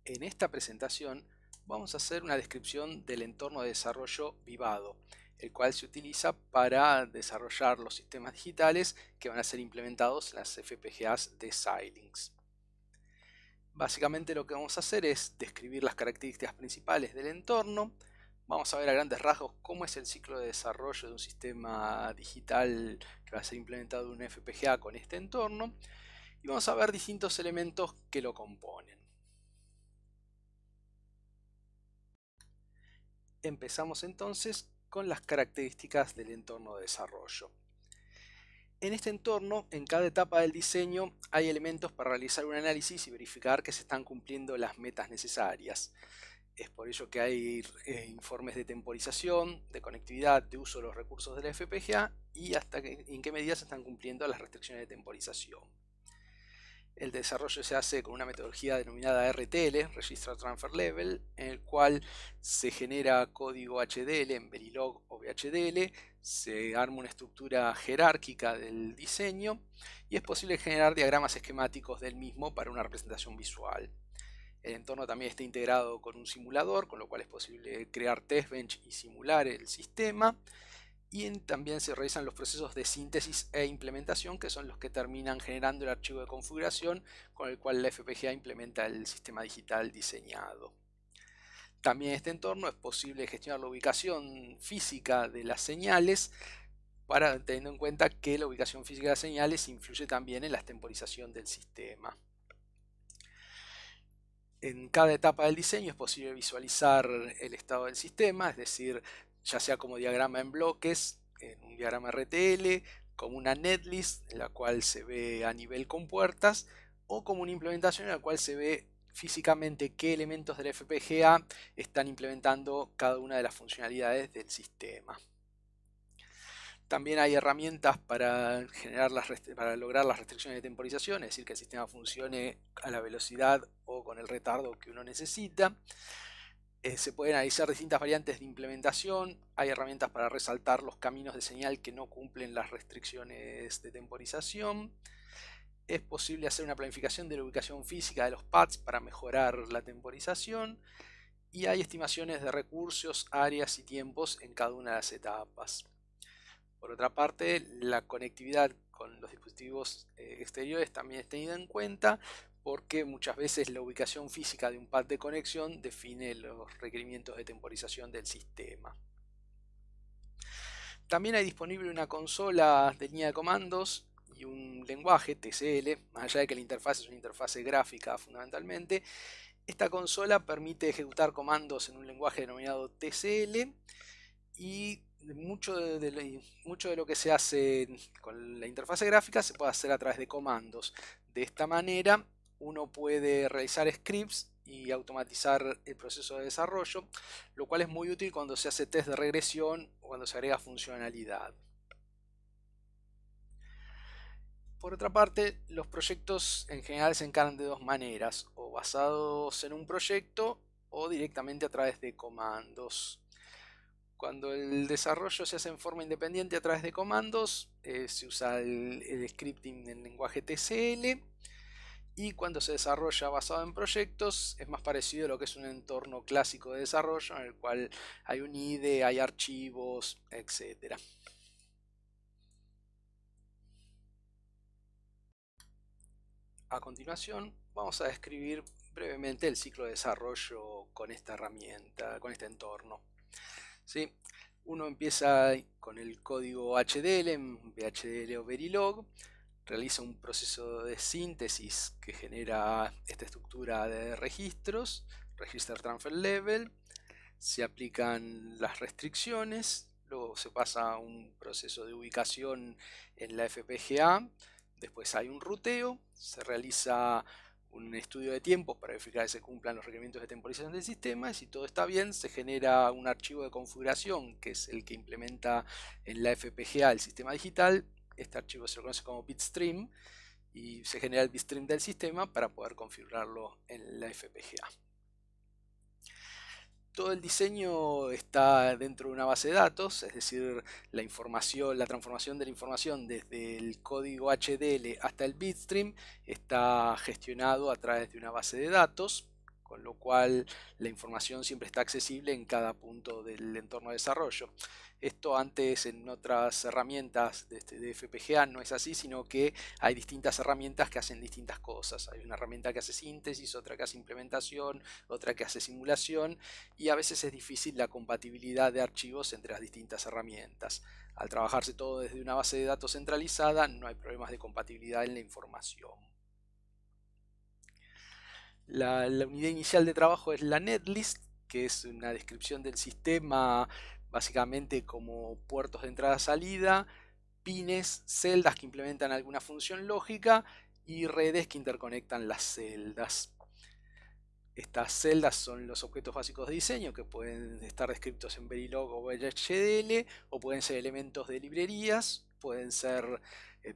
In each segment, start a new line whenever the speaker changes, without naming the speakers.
En esta presentación vamos a hacer una descripción del entorno de desarrollo Vivado, el cual se utiliza para desarrollar los sistemas digitales que van a ser implementados en las FPGAs de Xilinx. Básicamente lo que vamos a hacer es describir las características principales del entorno. Vamos a ver a grandes rasgos cómo es el ciclo de desarrollo de un sistema digital que va a ser implementado en un FPGA con este entorno. Y vamos a ver distintos elementos que lo componen. Empezamos entonces con las características del entorno de desarrollo. En este entorno, en cada etapa del diseño, hay elementos para realizar un análisis y verificar que se están cumpliendo las metas necesarias. Es por ello que hay informes de temporización, de conectividad, de uso de los recursos de la FPGA y hasta en qué medida se están cumpliendo las restricciones de temporización. El desarrollo se hace con una metodología denominada RTL, Register Transfer Level, en el cual se genera código HDL en Verilog o VHDL, se arma una estructura jerárquica del diseño y es posible generar diagramas esquemáticos del mismo para una representación visual. El entorno también está integrado con un simulador, con lo cual es posible crear test bench y simular el sistema. Y también se realizan los procesos de síntesis e implementación, que son los que terminan generando el archivo de configuración con el cual la FPGA implementa el sistema digital diseñado. También en este entorno es posible gestionar la ubicación física de las señales, teniendo en cuenta que la ubicación física de las señales influye también en la temporización del sistema. En cada etapa del diseño es posible visualizar el estado del sistema, es decir, ya sea como diagrama en bloques, en un diagrama RTL, como una netlist en la cual se ve a nivel compuertas, o como una implementación en la cual se ve físicamente qué elementos del FPGA están implementando cada una de las funcionalidades del sistema. También hay herramientas para lograr las restricciones de temporización, es decir, que el sistema funcione a la velocidad o con el retardo que uno necesita. Se pueden analizar distintas variantes de implementación, hay herramientas para resaltar los caminos de señal que no cumplen las restricciones de temporización. Es posible hacer una planificación de la ubicación física de los pads para mejorar la temporización. Y hay estimaciones de recursos, áreas y tiempos en cada una de las etapas. Por otra parte, la conectividad con los dispositivos exteriores también es tenida en cuenta porque muchas veces la ubicación física de un pad de conexión define los requerimientos de temporización del sistema. También hay disponible una consola de línea de comandos y un lenguaje TCL, más allá de que la interfaz es una interfaz gráfica fundamentalmente. Esta consola permite ejecutar comandos en un lenguaje denominado TCL y mucho de lo que se hace con la interfaz gráfica se puede hacer a través de comandos. De esta manera uno puede realizar scripts y automatizar el proceso de desarrollo, lo cual es muy útil cuando se hace test de regresión o cuando se agrega funcionalidad. Por otra parte, los proyectos en general se encaran de dos maneras, o basados en un proyecto o directamente a través de comandos. Cuando el desarrollo se hace en forma independiente a través de comandos, se usa el scripting en lenguaje TCL, y cuando se desarrolla basado en proyectos es más parecido a lo que es un entorno clásico de desarrollo en el cual hay un IDE, hay archivos, etc. A continuación vamos a describir brevemente el ciclo de desarrollo con esta herramienta, con este entorno. ¿Sí? Uno empieza con el código HDL en VHDL o Verilog, realiza un proceso de síntesis que genera esta estructura de registros, Register Transfer Level, se aplican las restricciones, luego se pasa a un proceso de ubicación en la FPGA, después hay un ruteo, se realiza un estudio de tiempos para verificar que se cumplan los requerimientos de temporización del sistema, y si todo está bien se genera un archivo de configuración que es el que implementa en la FPGA el sistema digital. Este archivo se lo conoce como bitstream y se genera el bitstream del sistema para poder configurarlo en la FPGA. Todo el diseño está dentro de una base de datos, es decir, la transformación de la información desde el código HDL hasta el bitstream está gestionado a través de una base de datos con lo cual la información siempre está accesible en cada punto del entorno de desarrollo. Esto antes en otras herramientas de FPGA no es así, sino que hay distintas herramientas que hacen distintas cosas. Hay una herramienta que hace síntesis, otra que hace implementación, otra que hace simulación, y a veces es difícil la compatibilidad de archivos entre las distintas herramientas. Al trabajarse todo desde una base de datos centralizada, no hay problemas de compatibilidad en la información. La unidad inicial de trabajo es la netlist, que es una descripción del sistema básicamente como puertos de entrada-salida, pines, celdas que implementan alguna función lógica y redes que interconectan las celdas. Estas celdas son los objetos básicos de diseño que pueden estar descritos en Verilog o VHDL, o pueden ser elementos de librerías, pueden ser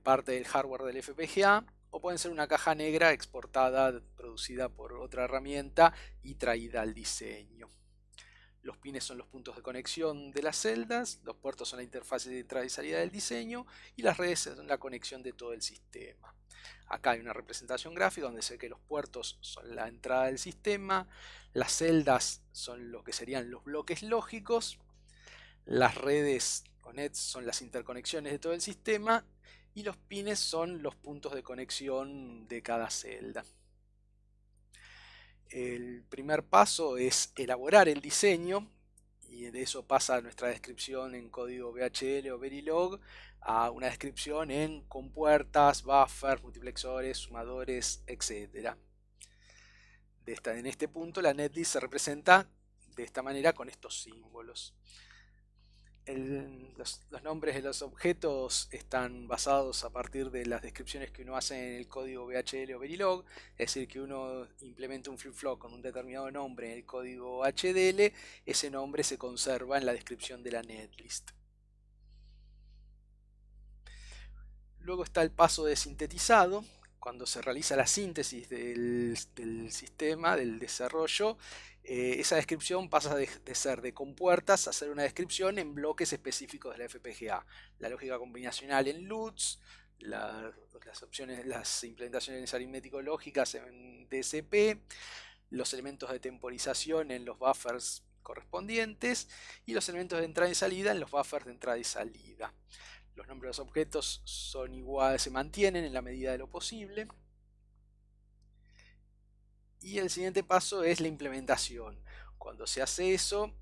parte del hardware del FPGA, o pueden ser una caja negra exportada, producida por otra herramienta y traída al diseño. Los pines son los puntos de conexión de las celdas, los puertos son la interfaz de entrada y salida del diseño, y las redes son la conexión de todo el sistema. Acá hay una representación gráfica donde se ve que los puertos son la entrada del sistema, las celdas son lo que serían los bloques lógicos, las redes o nets son las interconexiones de todo el sistema, y los pines son los puntos de conexión de cada celda. El primer paso es elaborar el diseño, y de eso pasa nuestra descripción en código VHDL o Verilog a una descripción en compuertas, buffers, multiplexores, sumadores, etc. En este punto la netlist se representa de esta manera con estos símbolos. Los nombres de los objetos están basados a partir de las descripciones que uno hace en el código VHDL o Verilog, es decir, que uno implementa un flip-flop con un determinado nombre en el código HDL, ese nombre se conserva en la descripción de la netlist. Luego está el paso de sintetizado, cuando se realiza la síntesis del sistema, del desarrollo. Esa descripción pasa de ser de compuertas a ser una descripción en bloques específicos de la FPGA. La lógica combinacional en LUTs, las implementaciones aritmético-lógicas en DSP, los elementos de temporización en los buffers correspondientes y los elementos de entrada y salida en los buffers de entrada y salida. Los nombres de los objetos son iguales, se mantienen en la medida de lo posible. Y el siguiente paso es la implementación. Cuando se hace eso,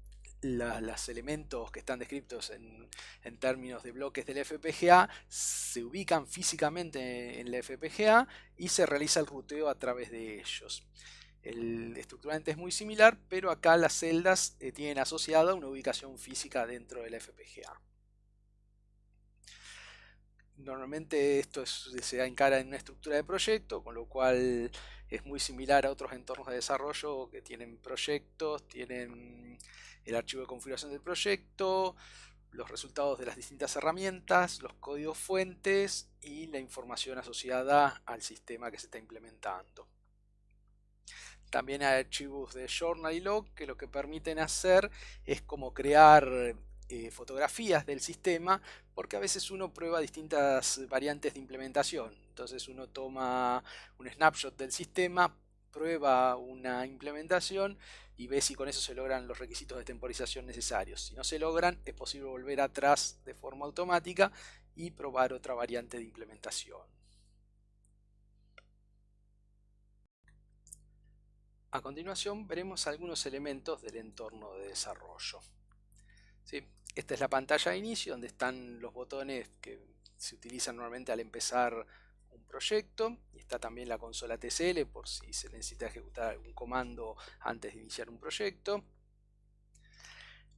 los elementos que están descritos en términos de bloques del FPGA se ubican físicamente en la FPGA y se realiza el ruteo a través de ellos. Estructuralmente es muy similar, pero acá las celdas tienen asociada una ubicación física dentro de la FPGA. Normalmente esto se encara en una estructura de proyecto, con lo cual es muy similar a otros entornos de desarrollo que tienen proyectos, tienen el archivo de configuración del proyecto, los resultados de las distintas herramientas, los códigos fuentes y la información asociada al sistema que se está implementando. También hay archivos de journal y log que lo que permiten hacer es como crear fotografías del sistema, porque a veces uno prueba distintas variantes de implementación. Entonces uno toma un snapshot del sistema, prueba una implementación y ve si con eso se logran los requisitos de temporización necesarios. Si no se logran, es posible volver atrás de forma automática y probar otra variante de implementación. A continuación veremos algunos elementos del entorno de desarrollo. ¿Sí? Esta es la pantalla de inicio donde están los botones que se utilizan normalmente al empezar un proyecto, y está también la consola TCL por si se necesita ejecutar algún comando antes de iniciar un proyecto.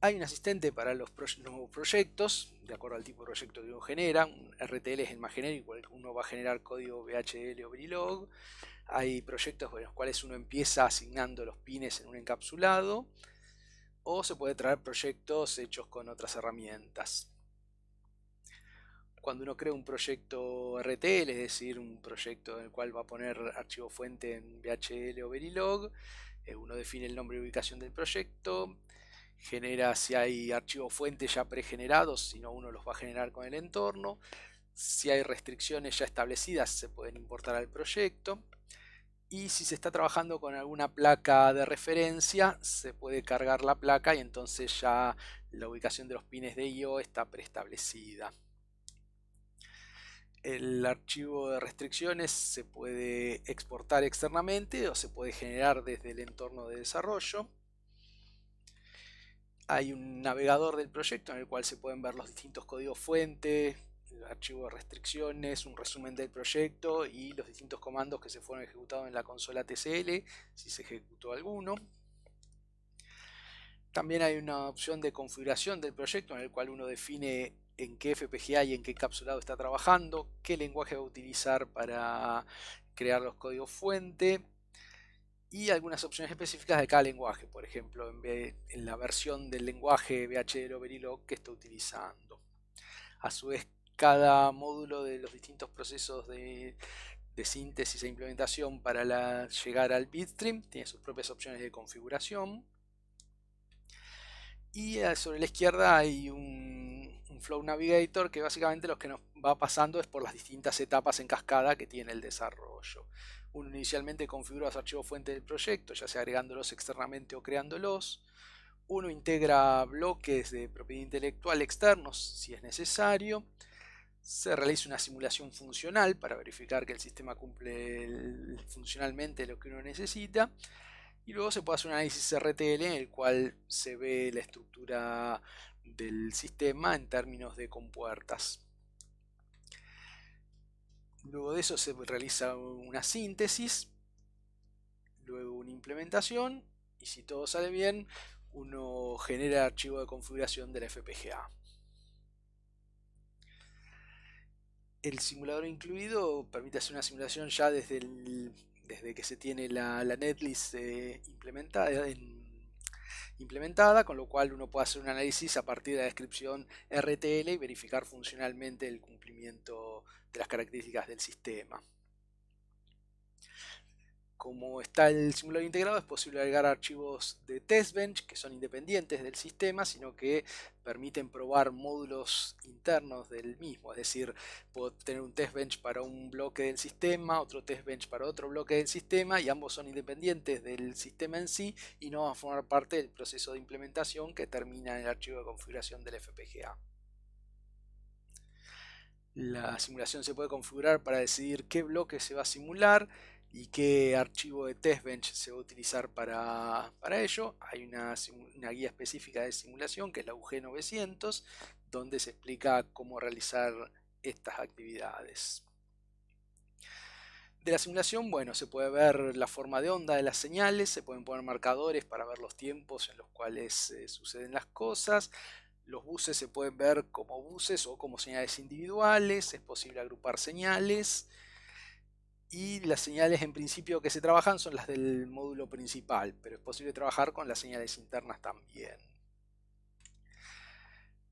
Hay un asistente para los nuevos proyectos, de acuerdo al tipo de proyecto que uno genera. Un RTL es el más genérico, uno va a generar código VHDL o Verilog. Hay proyectos en los cuales uno empieza asignando los pines en un encapsulado, o se puede traer proyectos hechos con otras herramientas. Cuando uno crea un proyecto RTL, es decir, un proyecto en el cual va a poner archivo fuente en VHDL o Verilog, uno define el nombre y ubicación del proyecto, genera si hay archivos fuente ya pregenerados, si no uno los va a generar con el entorno, si hay restricciones ya establecidas se pueden importar al proyecto, Y si se está trabajando con alguna placa de referencia, se puede cargar la placa y entonces ya la ubicación de los pines de I/O está preestablecida. El archivo de restricciones se puede exportar externamente o se puede generar desde el entorno de desarrollo. Hay un navegador del proyecto en el cual se pueden ver los distintos códigos fuente, el archivo de restricciones, un resumen del proyecto y los distintos comandos que se fueron ejecutados en la consola TCL, si se ejecutó alguno. También hay una opción de configuración del proyecto en el cual uno define en qué FPGA y en qué encapsulado está trabajando, qué lenguaje va a utilizar para crear los códigos fuente y algunas opciones específicas de cada lenguaje, por ejemplo, en la versión del lenguaje VHDL o Verilog que está utilizando. A su vez, cada módulo de los distintos procesos de síntesis e implementación para llegar al bitstream tiene sus propias opciones de configuración. Y sobre la izquierda hay un Flow Navigator que básicamente lo que nos va pasando es por las distintas etapas en cascada que tiene el desarrollo. Uno inicialmente configura los archivos fuente del proyecto, ya sea agregándolos externamente o creándolos. Uno integra bloques de propiedad intelectual externos si es necesario. Se realiza una simulación funcional para verificar que el sistema cumple funcionalmente lo que uno necesita. Y luego se puede hacer un análisis RTL en el cual se ve la estructura del sistema en términos de compuertas. Luego de eso se realiza una síntesis, luego una implementación y si todo sale bien, uno genera el archivo de configuración de la FPGA. El simulador incluido permite hacer una simulación ya desde que se tiene la netlist implementada, con lo cual uno puede hacer un análisis a partir de la descripción RTL y verificar funcionalmente el cumplimiento de las características del sistema. Como está el simulador integrado, es posible agregar archivos de testbench que son independientes del sistema, sino que permiten probar módulos internos del mismo. Es decir, puedo tener un testbench para un bloque del sistema, otro testbench para otro bloque del sistema, y ambos son independientes del sistema en sí y no van a formar parte del proceso de implementación que termina en el archivo de configuración del FPGA. La simulación se puede configurar para decidir qué bloque se va a simular y qué archivo de testbench se va a utilizar para ello. Hay una guía específica de simulación que es la UG900, donde se explica cómo realizar estas actividades. De la simulación, bueno, se puede ver la forma de onda de las señales, se pueden poner marcadores para ver los tiempos en los cuales suceden las cosas. Los buses se pueden ver como buses o como señales individuales, es posible agrupar señales y las señales en principio que se trabajan son las del módulo principal, pero es posible trabajar con las señales internas también.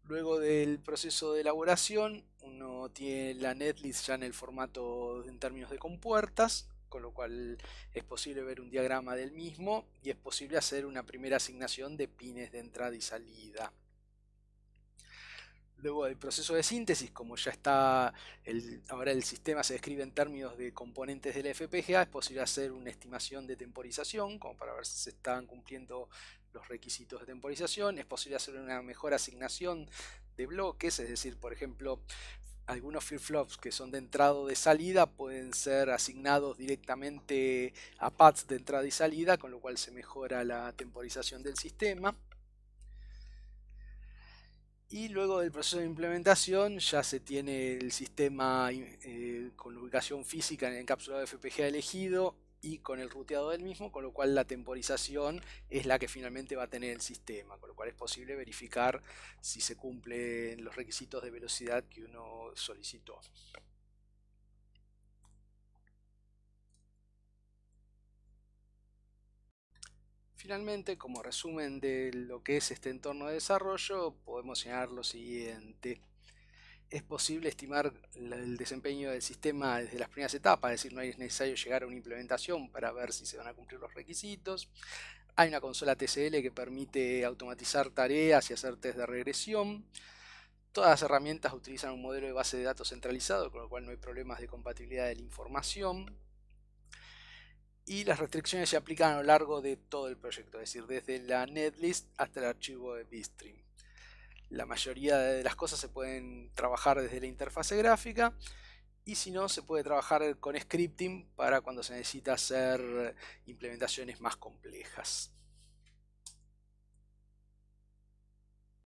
Luego del proceso de elaboración, uno tiene la netlist ya en el formato en términos de compuertas, con lo cual es posible ver un diagrama del mismo y es posible hacer una primera asignación de pines de entrada y salida. Luego del proceso de síntesis, como ya está, ahora el sistema se describe en términos de componentes del FPGA, es posible hacer una estimación de temporización, como para ver si se están cumpliendo los requisitos de temporización. Es posible hacer una mejor asignación de bloques, es decir, por ejemplo, algunos flip-flops que son de entrada o de salida pueden ser asignados directamente a pads de entrada y salida, con lo cual se mejora la temporización del sistema. Y luego del proceso de implementación ya se tiene el sistema con la ubicación física en el encapsulado de FPGA elegido y con el ruteado del mismo, con lo cual la temporización es la que finalmente va a tener el sistema, con lo cual es posible verificar si se cumplen los requisitos de velocidad que uno solicitó. Finalmente, como resumen de lo que es este entorno de desarrollo, podemos señalar lo siguiente. Es posible estimar el desempeño del sistema desde las primeras etapas, es decir, no es necesario llegar a una implementación para ver si se van a cumplir los requisitos. Hay una consola TCL que permite automatizar tareas y hacer test de regresión. Todas las herramientas utilizan un modelo de base de datos centralizado, con lo cual no hay problemas de compatibilidad de la información. y las restricciones se aplican a lo largo de todo el proyecto, es decir, desde la netlist hasta el archivo de bitstream. La mayoría de las cosas se pueden trabajar desde la interfase gráfica, y si no, se puede trabajar con scripting para cuando se necesita hacer implementaciones más complejas.